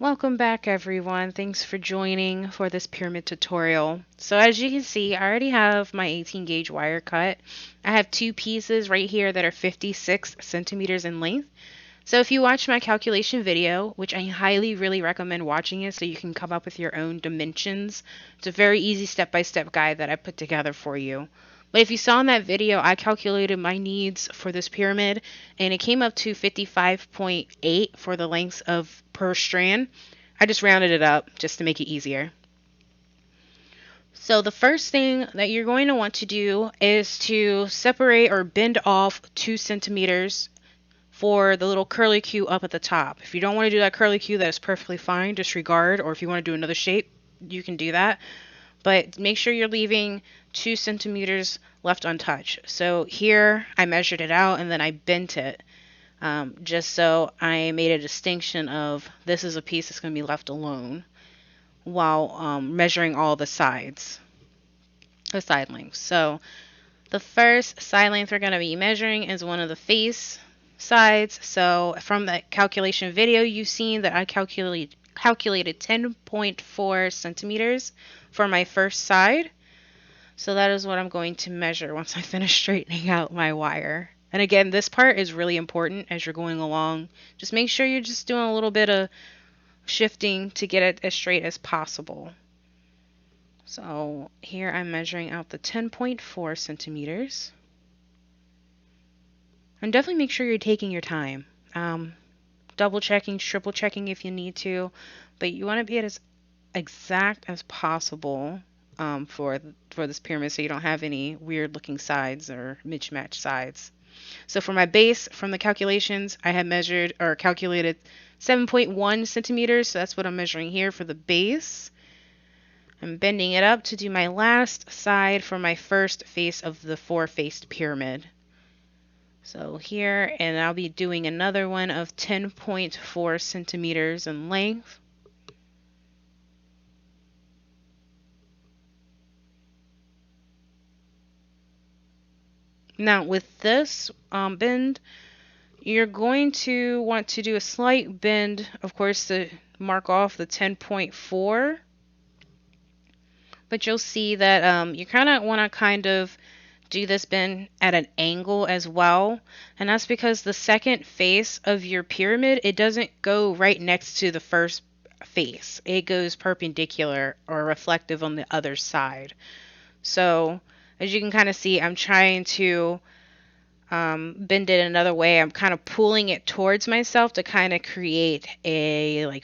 Welcome back everyone. Thanks for joining for this pyramid tutorial. So as you can see, I already have my 18 gauge wire cut. I have two pieces right here that are 56 centimeters in length. So if you watch my calculation video, which I highly really recommend watching it so you can come up with your own dimensions. It's a very easy step-by-step guide that I put together for you. But if you saw in that video, I calculated my needs for this pyramid and it came up to 55.8 for the lengths of per strand. I just rounded it up just to make it easier. So the first thing that you're going to want to do is to separate or bend off 2 centimeters for the little curly Q up at the top. If you don't want to do that curly Q, that is perfectly fine. Disregard, or if you want to do another shape, you can do that. But make sure you're leaving 2 centimeters left untouched. So here I measured it out and then I bent it just so I made a distinction of this is a piece that's going to be left alone while measuring all the sides, the side lengths. So the first side length we're going to be measuring is one of the face sides. So from the calculation video, you've seen that I calculated 10.4 centimeters for my first side. So that is what I'm going to measure once I finish straightening out my wire. And again, this part is really important as you're going along. Just make sure you're just doing a little bit of shifting to get it as straight as possible. So here I'm measuring out the 10.4 centimeters. And definitely make sure you're taking your time. Double checking, triple checking if you need to, but you want to be as exact as possible for this pyramid so you don't have any weird looking sides or mismatched sides. So for my base, from the calculations, I had measured or calculated 7.1 centimeters, so that's what I'm measuring here for the base. I'm bending it up to do my last side for my first face of the 4-faced pyramid. So here, and I'll be doing another one of 10.4 centimeters in length. Now with this bend, you're going to want to do a slight bend, of course, to mark off the 10.4. But you'll see that you kind of want to do this bend at an angle as well, and that's because the second face of your pyramid, it doesn't go right next to the first face. It goes perpendicular or reflective on the other side. So as you can kind of see, I'm trying to bend it another way. I'm kind of pulling it towards myself to kind of create a I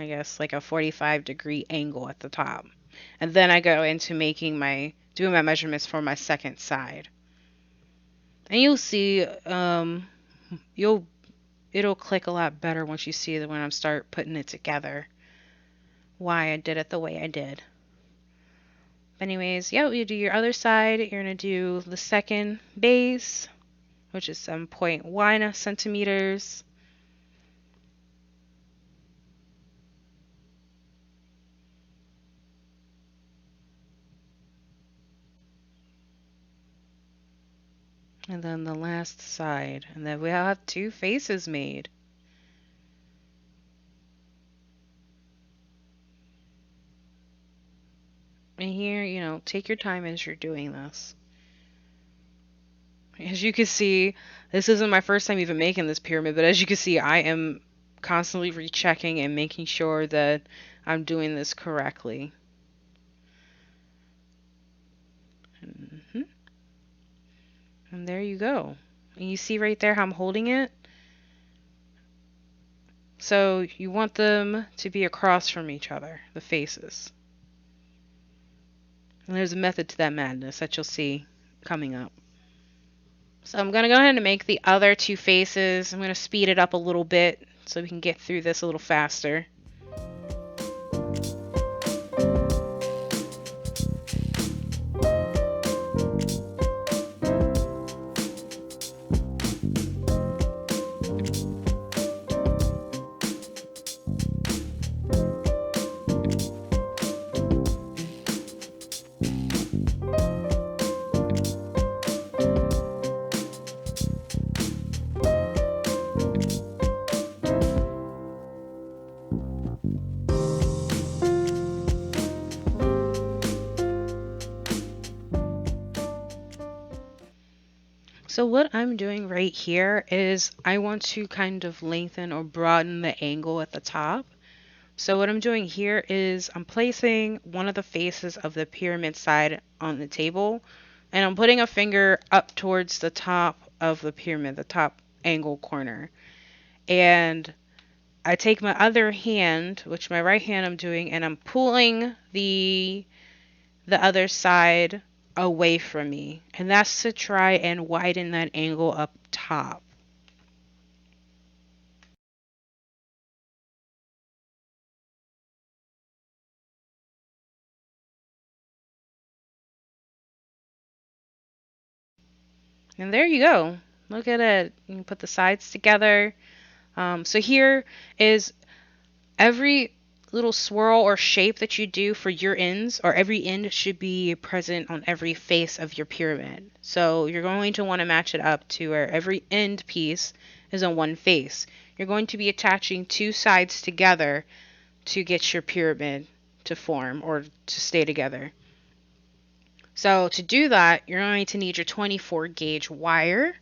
guess like a 45-degree angle at the top. And then I go into doing my measurements for my second side. And you'll see it'll click a lot better once you see that when I start putting it together why I did it the way I did. But anyways, yeah, you do your other side. You're going to do the second base, which is 7.1 centimeters. And then the last side. And then we have 2 faces made. And here, take your time as you're doing this. As you can see, this isn't my first time even making this pyramid, but as you can see, I am constantly rechecking and making sure that I'm doing this correctly. And there you go. And you see right there how I'm holding it? So you want them to be across from each other, the faces. And there's a method to that madness that you'll see coming up. So I'm going to go ahead and make the other 2 faces. I'm going to speed it up a little bit so we can get through this a little faster. So what I'm doing right here is I want to kind of lengthen or broaden the angle at the top. So what I'm doing here is I'm placing one of the faces of the pyramid side on the table, and I'm putting a finger up towards the top of the pyramid, the top angle corner. And I take my other hand, which my right hand I'm doing, and I'm pulling the other side away from me. And that's to try and widen that angle up top. And there you go. Look at it. You can put the sides together. So here is every little swirl or shape that you do for your ends, or every end should be present on every face of your pyramid. So you're going to want to match it up to where every end piece is on one face. You're going to be attaching two sides together to get your pyramid to form or to stay together. So to do that, you're going to need your 24 gauge wire.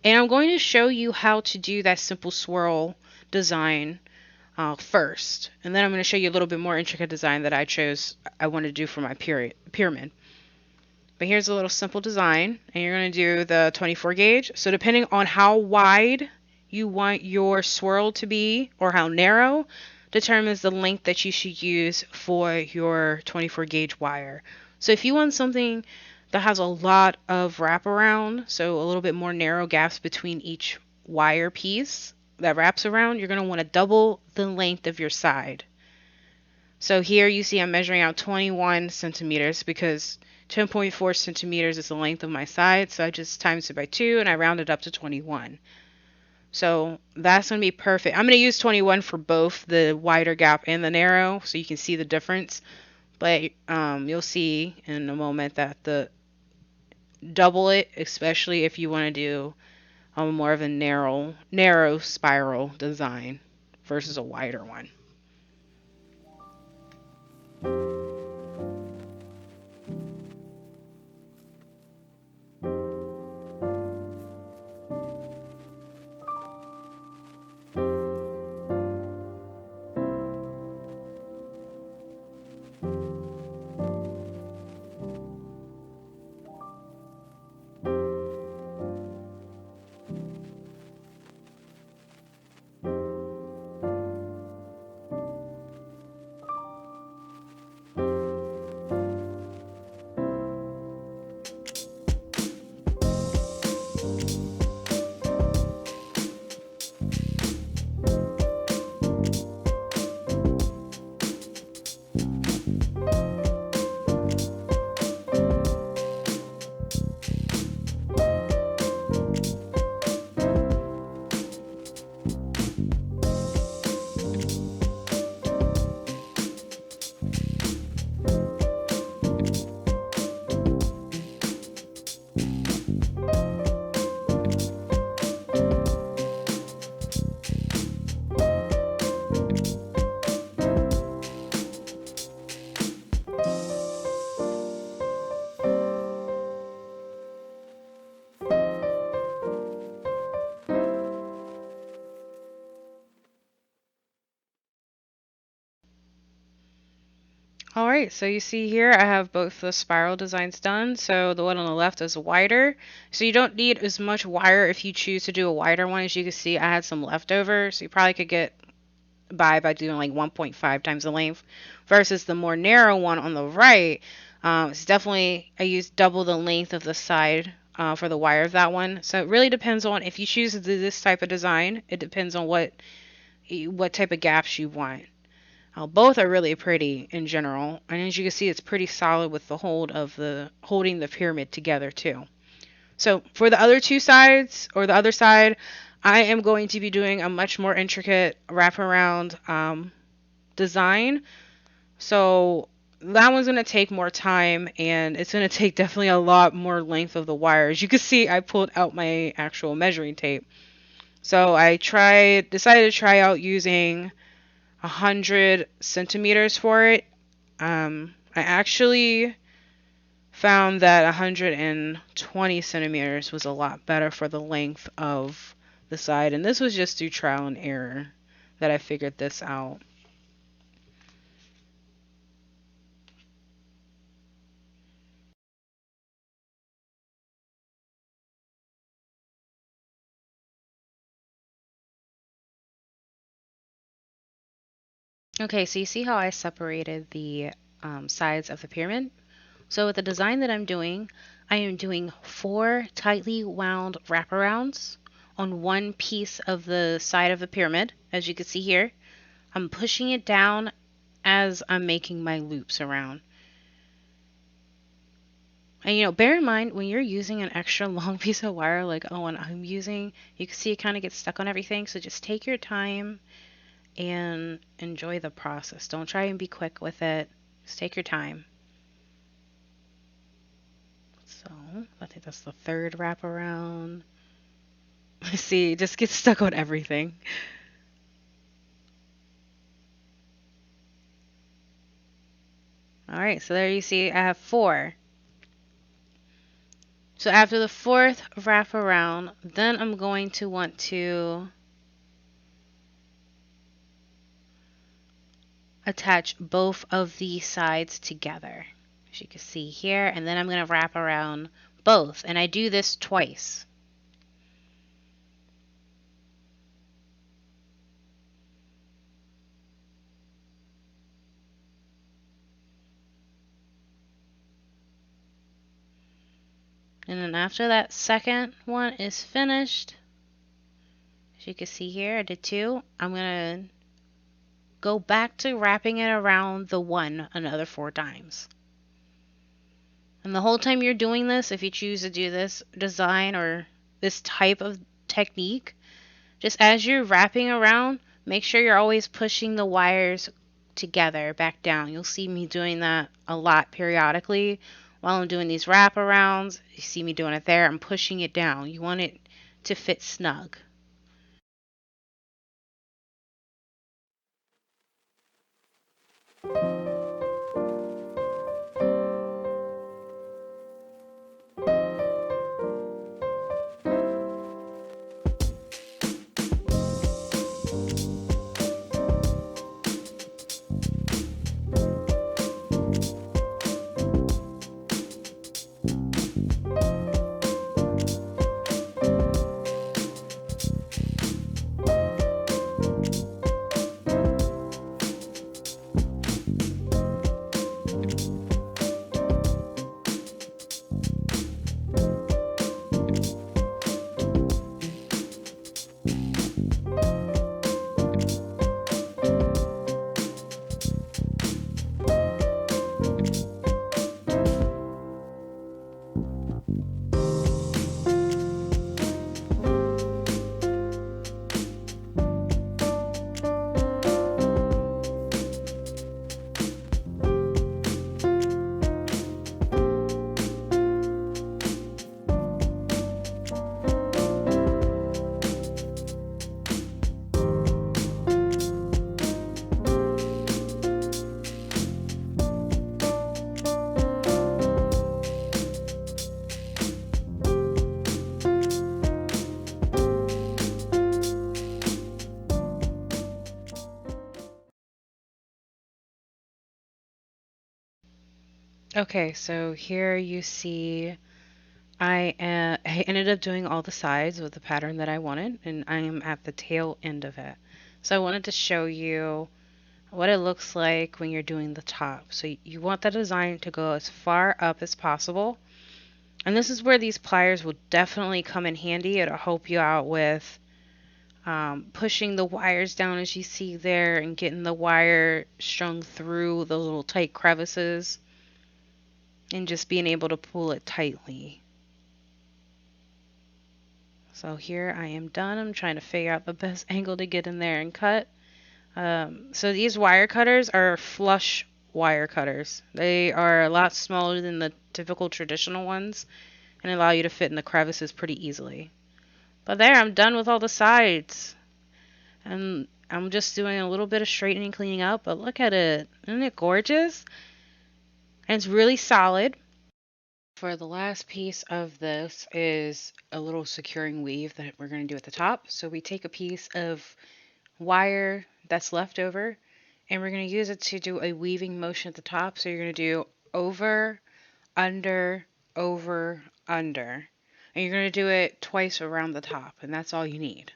And I'm going to show you how to do that simple swirl design first. And then I'm going to show you a little bit more intricate design that I want to do for my pyramid. But here's a little simple design. And you're going to do the 24 gauge. So depending on how wide you want your swirl to be or how narrow determines the length that you should use for your 24 gauge wire. So if you want something that has a lot of wraparound, so a little bit more narrow gaps between each wire piece that wraps around, you're going to want to double the length of your side. So here you see I'm measuring out 21 centimeters because 10.4 centimeters is the length of my side. So I just times it by 2 and I round it up to 21. So that's going to be perfect. I'm going to use 21 for both the wider gap and the narrow so you can see the difference. But you'll see in a moment that the double it, especially if you want to do more of a narrow spiral design versus a wider one. All right, so you see here I have both the spiral designs done. So the one on the left is wider. So you don't need as much wire if you choose to do a wider one. As you can see, I had some leftover, so you probably could get by doing like 1.5 times the length versus the more narrow one on the right. It's definitely, I used double the length of the side for the wire of that one. So it really depends on if you choose to do this type of design. It depends on what type of gaps you want. Both are really pretty in general, and as you can see, it's pretty solid with the holding the pyramid together too. So for the other two sides, or the other side, I am going to be doing a much more intricate wraparound design. So that one's going to take more time, and it's going to take definitely a lot more length of the wire. As you can see, I pulled out my actual measuring tape. So I decided to try out using 100 centimeters for it. I actually found that 120 centimeters was a lot better for the length of the side. And this was just through trial and error that I figured this out. Okay, so you see how I separated the sides of the pyramid? So with the design that I'm doing, I am doing 4 tightly wound wraparounds on one piece of the side of the pyramid, as you can see here. I'm pushing it down as I'm making my loops around. And bear in mind when you're using an extra long piece of wire like one I'm using, you can see it kind of gets stuck on everything. So just take your time and enjoy the process. Don't try and be quick with it. Just take your time. So I think that's the 3rd wraparound. See, it just gets stuck on everything. All right, so there you see I have 4. So after the 4th wraparound, then I'm going to want to attach both of the sides together, as you can see here, and then I'm going to wrap around both, and I do this twice. And then after that second one is finished, as you can see here, I did 2. I'm going to go back to wrapping it around the one another 4 times. And the whole time you're doing this, if you choose to do this design or this type of technique, just as you're wrapping around, make sure you're always pushing the wires together back down. You'll see me doing that a lot periodically while I'm doing these wraparounds. You see me doing it there. I'm pushing it down. You want it to fit snug. Okay, so here you see I ended up doing all the sides with the pattern that I wanted, and I am at the tail end of it. So I wanted to show you what it looks like when you're doing the top. So you want the design to go as far up as possible. And this is where these pliers will definitely come in handy. It'll help you out with pushing the wires down as you see there and getting the wire strung through the little tight crevices and just being able to pull it tightly. So here I am done. I'm trying to figure out the best angle to get in there and cut. So these wire cutters are flush wire cutters. They are a lot smaller than the typical traditional ones and allow you to fit in the crevices pretty easily. But there, I'm done with all the sides. And I'm just doing a little bit of straightening, cleaning up, but look at it. Isn't it gorgeous? And it's really solid. For the last piece of this is a little securing weave that we're going to do at the top. So we take a piece of wire that's left over and we're going to use it to do a weaving motion at the top. So you're going to do over, under, over, under. And you're going to do it twice around the top, and that's all you need.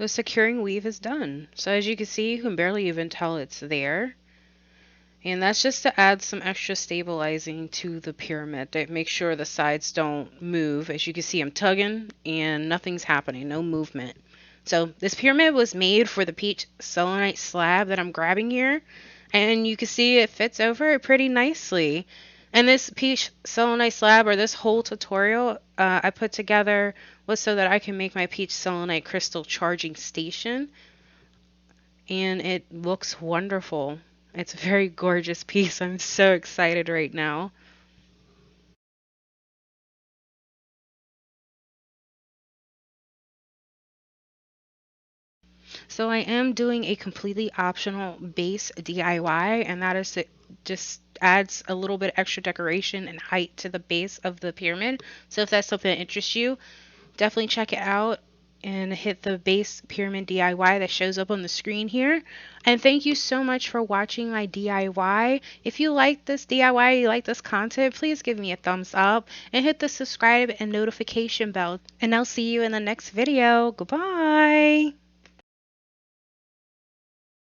The securing weave is done. So as you can see, you can barely even tell it's there. And that's just to add some extra stabilizing to the pyramid to make sure the sides don't move. As you can see, I'm tugging and nothing's happening, no movement. So this pyramid was made for the peach selenite slab that I'm grabbing here. And you can see it fits over it pretty nicely. And this peach selenite slab, or this whole tutorial I put together, was so that I can make my peach selenite crystal charging station. And it looks wonderful. It's a very gorgeous piece. I'm so excited right now. So I am doing a completely optional base DIY, and that is it just adds a little bit extra decoration and height to the base of the pyramid. So if that's something that interests you, definitely check it out and hit the base pyramid DIY that shows up on the screen here. And thank you so much for watching my DIY. If you like this DIY, you like this content, please give me a thumbs up and hit the subscribe and notification bell. And I'll see you in the next video. Goodbye.